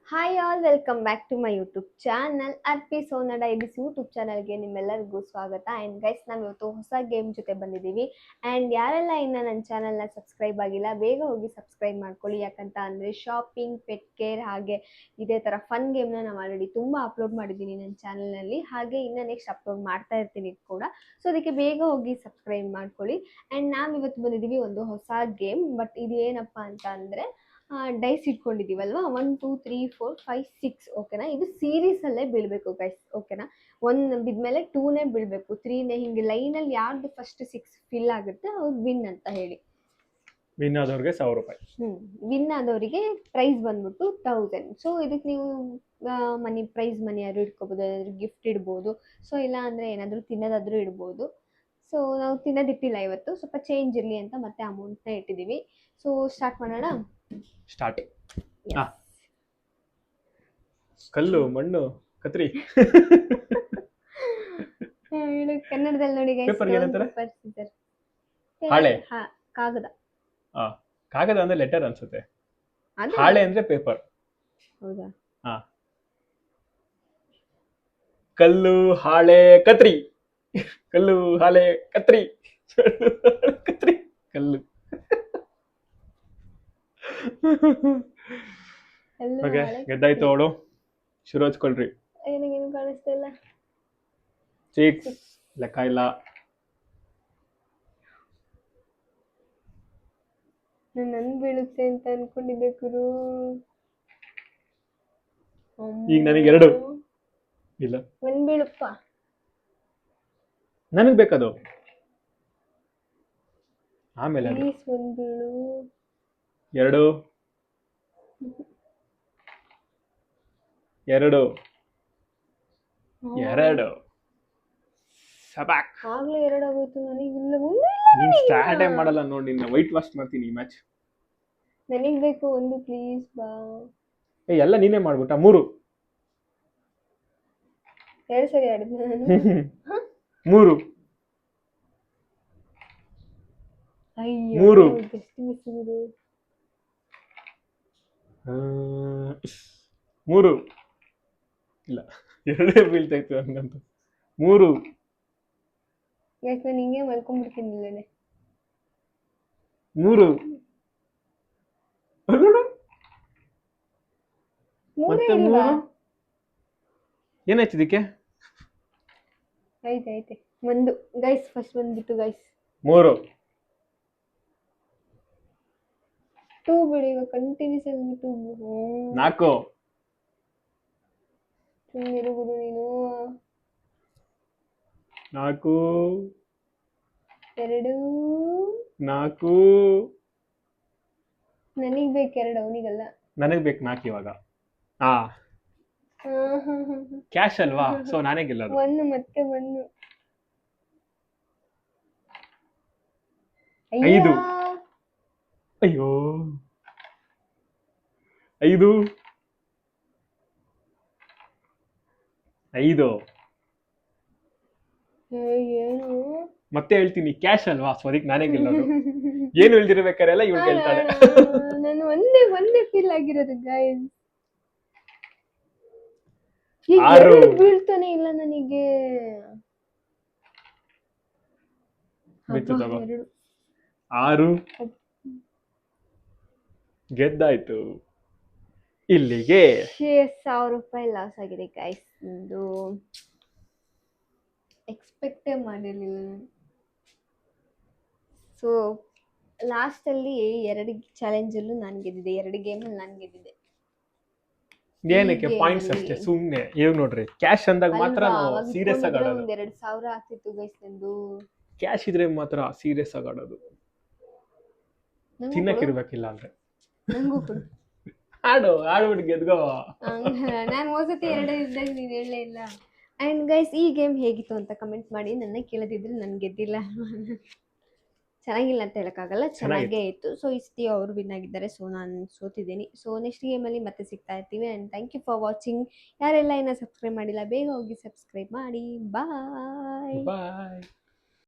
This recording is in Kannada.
Hi all welcome back to my YouTube channel ಅರ್ಪಿ ಸೋನಡ ಎಬಿಸಿ ಯೂಟ್ಯೂಬ್ ಚಾನಲ್ಗೆ ನಿಮ್ಮೆಲ್ಲರಿಗೂ ಸ್ವಾಗತ. ಆ್ಯಂಡ್ ಗೈಸ್, ನಾವು ಇವತ್ತು ಹೊಸ ಗೇಮ್ ಜೊತೆ ಬಂದಿದ್ದೀವಿ. ಆ್ಯಂಡ್ ಯಾರೆಲ್ಲ ಇನ್ನು ನನ್ನ ಚಾನಲ್ನ ಸಬ್ಸ್ಕ್ರೈಬ್ ಆಗಿಲ್ಲ ಬೇಗ ಹೋಗಿ ಸಬ್ಸ್ಕ್ರೈಬ್ ಮಾಡ್ಕೊಳ್ಳಿ. ಯಾಕಂತ ಅಂದರೆ ಶಾಪಿಂಗ್, ಪೆಟ್ ಕೇರ್ ಹಾಗೆ ಇದೇ ಥರ ಫನ್ ಗೇಮ್ನ ನಾನು ಆಲ್ರೆಡಿ ತುಂಬ ಅಪ್ಲೋಡ್ ಮಾಡಿದ್ದೀನಿ ನನ್ನ ಚಾನಲ್ನಲ್ಲಿ. ಹಾಗೆ ಇನ್ನು ನೆಕ್ಸ್ಟ್ ಅಪ್ಲೋಡ್ ಮಾಡ್ತಾ ಇರ್ತೀನಿ ಕೂಡ. ಸೊ ಅದಕ್ಕೆ ಬೇಗ ಹೋಗಿ ಸಬ್ಸ್ಕ್ರೈಬ್ ಮಾಡ್ಕೊಳ್ಳಿ. ಆ್ಯಂಡ್ ನಾವು ಇವತ್ತು ಬಂದಿದ್ದೀವಿ ಒಂದು ಹೊಸ ಗೇಮ್. ಬಟ್ ಇದು ಏನಪ್ಪ ಅಂತ ಅಂದರೆ ಡೈಸ್ ಇಟ್ಕೊಂಡಿದ್ದೀವಲ್ವಾ, 1 2 3 4 5 6 ಓಕೆನಾ. ಇದು ಸೀರೀಸಲ್ಲೇ ಬೀಳಬೇಕು ಗೈಸ್, ಓಕೆನಾ. 1 ಬಿದ್ಮೇಲೆ 2ನೇ ಬೀಳಬೇಕು, 3ನೇ, ಹಿಂಗೆ ಲೈನಲ್ಲಿ ಯಾರ್ದು ಫಸ್ಟ್ 6 ಫಿಲ್ ಆಗುತ್ತೆ ಅವ್ರು ವಿನ್ ಅಂತ ಹೇಳಿ. ವಿನ್ ಆದವ್ರಿಗೆ 1000 ರೂಪಾಯಿ. ವಿನ್ ಆದವರಿಗೆ ಪ್ರೈಸ್ ಬಂದ್ಬಿಟ್ಟು 1000. ಸೊ ಇದಕ್ಕೆ ನೀವು ಪ್ರೈಸ್ ಮನಿ ಯಾರು ಇಟ್ಕೋಬೋದು, ಏನಾದರೂ ಗಿಫ್ಟ್ ಇಡ್ಬೋದು. ಸೊ ಇಲ್ಲ ಅಂದರೆ ಏನಾದರೂ ತಿನ್ನೋದಾದರೂ ಇಡ್ಬೋದು. ಸೊ ನಾವು ತಿನ್ನೋದಿಟ್ಟಿಲ್ಲ ಇವತ್ತು, ಸ್ವಲ್ಪ ಚೇಂಜ್ ಇರಲಿ ಅಂತ ಮತ್ತೆ ಅಮೌಂಟ್ನ ಇಟ್ಟಿದ್ದೀವಿ. ಸೊ ಸ್ಟಾರ್ಟ್ ಮಾಡೋಣ. ಸ್ಟಾರ್ಟ್. ಕಲ್ಲು, ಮಣ್ಣು, ಕತ್ರಿ. ಕನ್ನಡದಲ್ಲಿ ನೋಡಿ guys. Paper ಗೆ ಏನಂತಾರೆ? Paper, scissor. ಹಾಳೆ. ಕಾಗದ. ಕಾಗದ ಅಂದ್ರೆ ಲೆಟರ್ ಅನ್ಸುತ್ತೆ. ಅದು ಹಾಳೆ ಅಂದ್ರೆ ಪೇಪರ್. ಹೌದಾ? ಕಲ್ಲು, ಹಾಳೆ, ಕತ್ರಿ. ಕಲ್ಲು, ಹಾಳೆ, ಕತ್ರಿ. ಕತ್ರಿ, ಕಲ್ಲು. ಕಲ್ಲು, ಓಕೆ, ಹಾಳೆ, ಗೆದ್ದಾಯ್ತು ಅವಳು. ಶುರು ಹಚ್ಕೊಳ್ರಿ. ನನಗೇನು ಕಾಣಿಸ್ತಾ ಇಲ್ಲ. 6 ಲೆಕ್ಕ ಇಲ್ಲ. ನನ್ ಬೀಳುತ್ತೆ ಅಂತ ಅನ್ಕೊಂಡಿದ್ದೆ ಗುರು. ಈಗ ನನಗೆ 2 ಇಲ್ಲ. ಒಂದ್ ಬೀಳಪ್ಪ. ನನಗ್ ಬೇಕದು. ಆಮೇಲೆ ಅದು. ಪ್ಲೀಸ್ ಒಂದ್ ಬೀಳು. 2 2 2 ಸಬಾಕ್. ಆಗ್ಲೇ 2 ಆಗೋಯ್ತು. ನನಗಿಲ್ಲ, ನೀನ್ ಸ್ಟಾರ್ಟೇ ಮಾಡಲ್ಲ ನೋಡಿ, ನಿನ್ನ ವೈಟ್ ವಾಶ್ ಮಾಡ್ತೀನಿ ಈ ಮ್ಯಾಚ್. ನನಗ್ ಬೇಕು ಒಂದು, ಪ್ಲೀಸ್ ಬಾ. ಎಲ್ಲ ನೀನೇ ಮಾಡ್ಬಿಟ್ಟ. 3 2 ಸರಿ ಆಡಿದ್ನ ನಾನು. 3 ಅಯ್ಯೋ, 3 ಜಸ್ಟ್ ಮಿಸ್ ಗುರು. 3 ಇಲ್ಲ, 2 ಬೀಳ್ತಾ ಇತ್ತು ಹಂಗಂತ. 3 ಗೈಸ್, ನಾನು ಹಿಂಗೆ ಮಲ್ಕೊಂಡ್ಬಿಡ್ತೀನಿ ಇಲ್ಲೇನೆ. 3 ಮೂರೇ ಮತ್ತೆ ಇಲ್ವಾ? 3 ಏನಾಯ್ತು ಇದಕ್ಕೆ? ಐತೆ ಒಂದು. ಗೈಸ್ ಫಸ್ಟ್ ಬಂದ್ಬಿಟ್ಟು ಗೈಸ್ 3 2 ಬಿಡಿ, ಇವಾಗ ಕಂಟಿನ್ಯೂಸ್ ಆಗಿ 2. 4 ಸುಮ್ಮನೆ ಗುರು ನೀನು. 4 2 4 ನನಗ್ ಬೇಕು 2, ಅವನಿಗಲ್ಲ. ನನಗ್ ಬೇಕು 4 ಇವಾಗ. ಕ್ಯಾಶ್ ಅಲ್ವಾ, ಸೊ ನಾನೇ ಗೆಲ್ಲೋದು. 1 ಮತ್ತೆ 1. 5 ಅಯ್ಯೋ 5 5 ಏನು ಮತ್ತೆ ಹೇಳ್ತೀನಿ, ಕ್ಯಾಶ್ ಅಲ್ವಾ, ಸೊ ಅದಕ್ಕೆ ನಾನೇ ಗೆಲ್ಲೋದು. ಏನು ಹೇಳ್ದಿರ್ಬೇಕಾರೆಲ್ಲ ಇವ್ಳು ಗೆಲ್ತಾಳೆ. ನಾನು ಒಂದೇ ಫೀಲ್ ಆಗಿರೋದು ಗೈಸ್. ಈಗ 6 ಬೀಳ್ತಾನೆ ಇಲ್ಲ ನನಗೆ. ಬಿತ್ತು ತಗೋ. 6 ಗೆದ್ದಾಯ್ತು. ಇಲ್ಲಿಗೆ 1000 ರೂಪಾಯಿ ಲಾಸ್ ಆಗಿದೆ ಗೈಸ್. ಒಂದು ಎಕ್ಸ್ಪೆಕ್ಟೇ ಮಾಡಿರಲಿಲ್ಲ ನಾನು. ಸೊ ಲಾಸ್ಟಲ್ಲಿ 2 ಚಾಲೆಂಜಲ್ಲೂ ನಾನು ಗೆದ್ದಿದ್ದೆ, 2 ಗೇಮಲ್ಲಿ ನಾನು ಗೆದ್ದಿದ್ದೆ. ಏನಕ್ಕೆ ಪಾಯಿಂಟ್ಸ್ ಅಷ್ಟೇ, ಸುಮ್ಮನೆ. ಇವಾಗ ನೋಡ್ರಿ, ಕ್ಯಾಶ್ ಅಂದಾಗ ಮಾತ್ರ ನಾವು ಸೀರಿಯಸ್ ಆಗಿ ಆಡೋದು. 2000 ಆಗ್ತಿತ್ತು ಗೈಸ್ ನಂದು. ಕ್ಯಾಶ್ ಇದ್ರೆ ಮಾತ್ರ ಸೀರಿಯಸ್ ಆಗಿ ಆಡೋದು. ತಿನ್ನಕ್ಕಿರ್ಬೇಕಿಲ್ಲ ಅಂದ್ರೆ. ನಂಗೂ ಕೊಡು. ಆಡ್ಬಿಟ್ಟು ಗೆದ್ಗೋ. ನಾನು ಹೋಸತಿ 2 ಇದ್ದಾಗ ನೀನು ಹೇಳಲೇ ಇಲ್ಲ. ಆ್ಯಂಡ್ ಗೈಸ್, ಈ ಗೇಮ್ ಹೇಗಿತ್ತು ಅಂತ ಕಮೆಂಟ್ ಮಾಡಿ. ನನ್ನ ಕೇಳದಿದ್ರೆ ನಾನು ಗೆದ್ದಿಲ್ಲ. ಚೆನ್ನಾಗಿಲ್ಲ ಅಂತ ಹೇಳೋಕ್ಕಾಗಲ್ಲ, ಚೆನ್ನಾಗೇ ಇತ್ತು. ಸೊ ಈ ಸತಿ ಅವರು ವಿನ್ ಆಗಿದ್ದಾರೆ, ಸೊ ನಾನು ಸೋತಿದ್ದೀನಿ. ಸೊ ನೆಕ್ಸ್ಟ್ ಗೇಮಲ್ಲಿ ಮತ್ತೆ ಸಿಗ್ತಾ ಇರ್ತೀವಿ. And thank you for watching. ಯಾರೆಲ್ಲ ಇನ್ನೂ ಸಬ್ಸ್ಕ್ರೈಬ್ ಮಾಡಿಲ್ಲ ಬೇಗ ಹೋಗಿ ಸಬ್ಸ್ಕ್ರೈಬ್ ಮಾಡಿ. ಬಾಯ್.